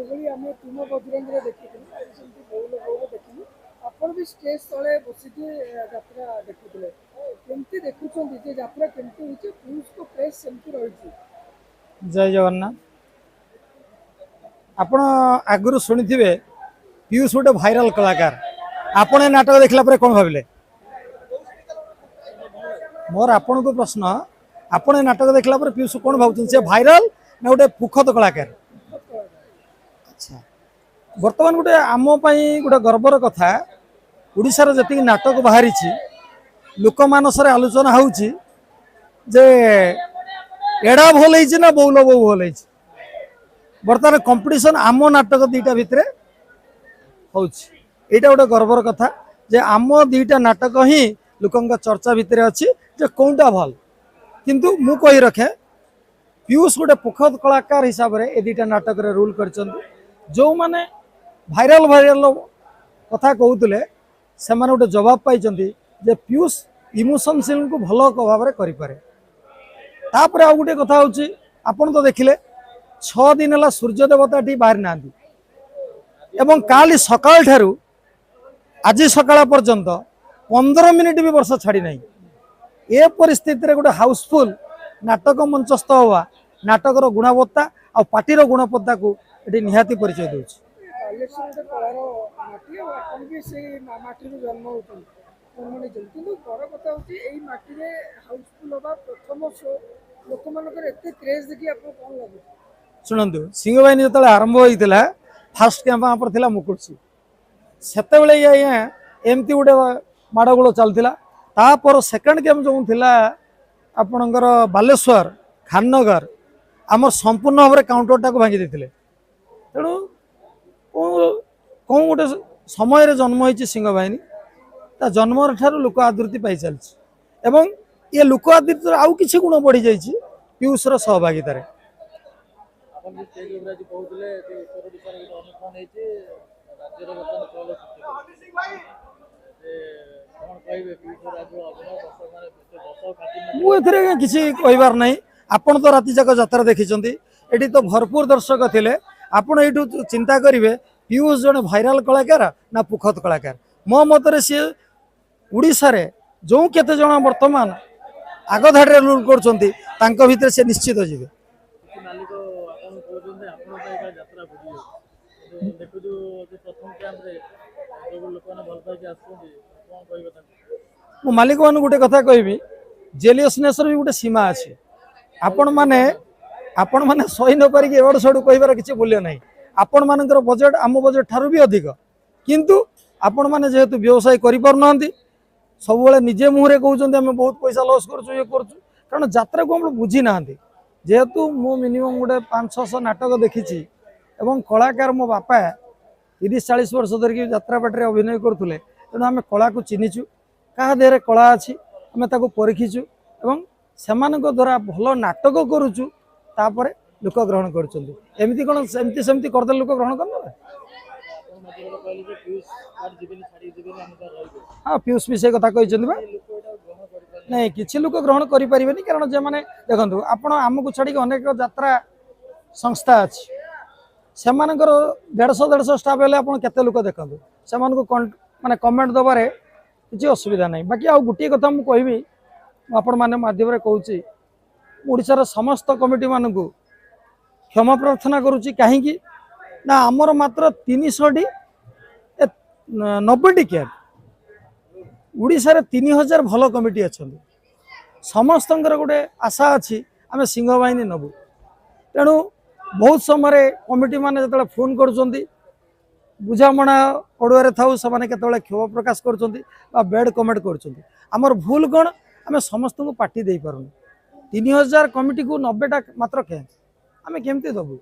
जोभली आम तुम बजरंगी देखी बहुल बहुल देखी आपण भी स्टेज तले बसिकी यात्रा देखुले केमती देखुं यात्रा केमती होती पीयूष को प्रेस सेमती रही। जय जगन्नाथ। आपण आगुरी शुणिथिबे पीयूष गोटे भाइराल कलाकार। आपण ए नाटक देखला परे कोन भाबिले? मोर आपण को प्रश्न, आपण ए नाटक देखला परे पीयूष कोन भाबुछन से भाइराल ना गोटे पुखत कलाकार? अच्छा, वर्तमान गोटे आम पई गोटे गर्वर कथा ओडिशार जति नाटक बाहरी लोक मानसरे आलोचना होउची जे एडा भल होइछि ना बौल बौ भल होइछि। बर्तमान कंपटीशन आम नाटक दीटा भितर होटा गोटे गर्वर कथा जे आम दीटा नाटक ही लोक चर्चा भितर अच्छी जे कौटा भल। किंतु मु कही रखे पीयूष गोटे पुखद कलाकार हिसाब से ए दीटा नाटक रे रोल कर जो माने भाइराल भाइराल कथा कहते से माने गोटे जवाब पाई जे पीयूष इमोशनशील को भल भाव में करें। तापर आ गोटे कथा हूँ आपन तो देखिले 6 दिन है सूर्य देवता टी बाहर ना एवं काली सकाल ठारू आज सकाळ पर्यंत 15 मिनिट भी वर्षा छाड़ी नहीं। ए परिस्थिति रे गोटे हाउसफुल नाटक मंचस्थ हुआ नाटकर गुणवत्ता आ पार्टीर गुणवत्ता को ये निहाती परिचय दूसरी। शुणु सिंह बाहिनी जो आरंभ होता फास्ट कैंप पर थिला मुकुटसी सेते एमती गोटे माड़गोल चलता तापर सेकेंड कैंप जो थिला आपणकर बालेश्वर खाननगर आम संपूर्ण भाव में काउंटर टाक भांगी देते तेणु कौन गोटे समय जन्म होती सिंह बाहिनी ता जन्म ठार लोक आदृति पाई चलती ये लोक आदृति आउ कि गुण बढ़ी जाइए पीयूषर सहभागितार। मुझे किसी कहबार नहीं आपण तो राति जाक यात्रा देखी एटी तो भरपूर दर्शक थिले आपण एठू चिंता करेंगे पीयूष जड़े भाइराल कलाकार ना पुखत कलाकार मो मतरे सी उड़ीसा रे जो केते जण वर्तमान आग धाड़ी रूल कर भितर से निश्चित जीवे। मु मालिक मान गोटे कथा कहबी जेलियसनेस भी गोटे सीमा अच्छे आपण माने सही न पारिक एवड सडू कहबार किसी मूल्य नहीं। आपण मानकर बजेट आम बजेट ठारू भी अधिक किंतु आपण माने जेहेतु व्यवसाय करि पारना सब निजे मुहरे कहते आम बहुत पैसा लॉस करछु ये करछु कारण यात्रा को हम बुझी ना जेहेतु मु मिनिमम गोटे 500-600 नाटक देखी एवं कलाकार मो बापा 30-40 वर्ष धरिक यात्रा पाटे अभिनय करुले तेणु आम कला को चिन्हीचु क्या देहरे कला अच्छी आम ताको परीक्षीचु एवं सेमानक द्वारा भल नाटक करुचु तापर लोक ग्रहण करमती कौन सेमती सेमती करदे लोक ग्रहण कर। हाँ पीयूष भी से कथा कही नहीं किसी लोक ग्रहण करें कारण जे मैंने देखो आपण आमको छाड़ी अनेक यात्रा संस्था अच्छी से 150-150 स्टाफ है लोक देखो से माने कमेंट दबारे किसी असुविधा नहीं। बाकी आउ गोटे कथा मुझे कहबी आपण माने माध्यम कहूँ ओडिशार समस्त कमिटी मानक क्षमा प्रार्थना करुच्ची कहीं ना आमर मात्र 390 कैब ओडिशार 3000 भल कमिटी अच्छा समस्त गोटे आशा अच्छी आम सिंह बाहिनी नबू तेणु बहुत समय कमिटी माने जो फोन कर बुझामणा पड़ुआ थाऊ से क्षोभ प्रकाश कर बेड कमेंट कर भूल कौन आम समस्त को पार्टी दे पारुन 3000 कमिटी को 90टा मात्र क्या आम केमती दबू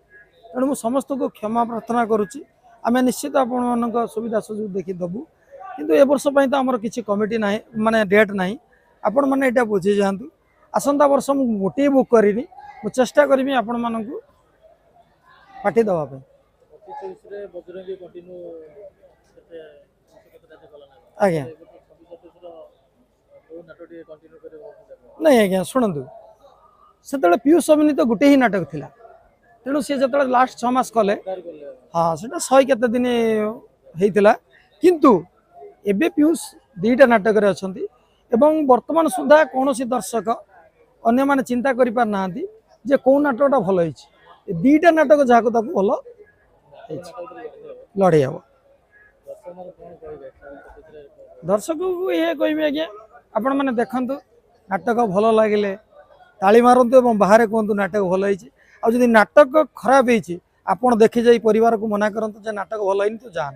तेणु मुझे समस्त को क्षमा प्रार्थना करुच्ची आम निश्चित आपण सुविधा सुजोग देखी दबू किंतु ए वर्ष तो आमर किसी कमिटी ना माने डेट ना आपण मैंने यहाँ बुझी जातु आसंता वर्ष मुझे गोटे बुक करनी मुझे चेष्टा करी आपण मानक पार्टी दवाई आज्ञा नहीं आज्ञा शुणु से पीयूष अभिनीत गोटे ही नाटक थिला तेणु सी जो लास्ट 6 मास कले हाँ से 100 केते दिन होता किंतु एबे पीयूष 2टा नाटक रे अछंती एवं वर्तमान सुधा कौन दर्शक अन्य माने चिंता करि पार नांती जे कौ नाटकटा भल होईछि 2टा नाटक जहाँ ताको भल लड़े हम दर्शक को ये कहबे आज्ञा आपण मैंने देखु नाटक भल लगे ताली मारतु और बाहर कहतु नाटक भल होईछि आ जदि नाटक खराब होईछि आपण देखि जाई परिवार को मना करंतु जे नाटक भल होइनि तो जान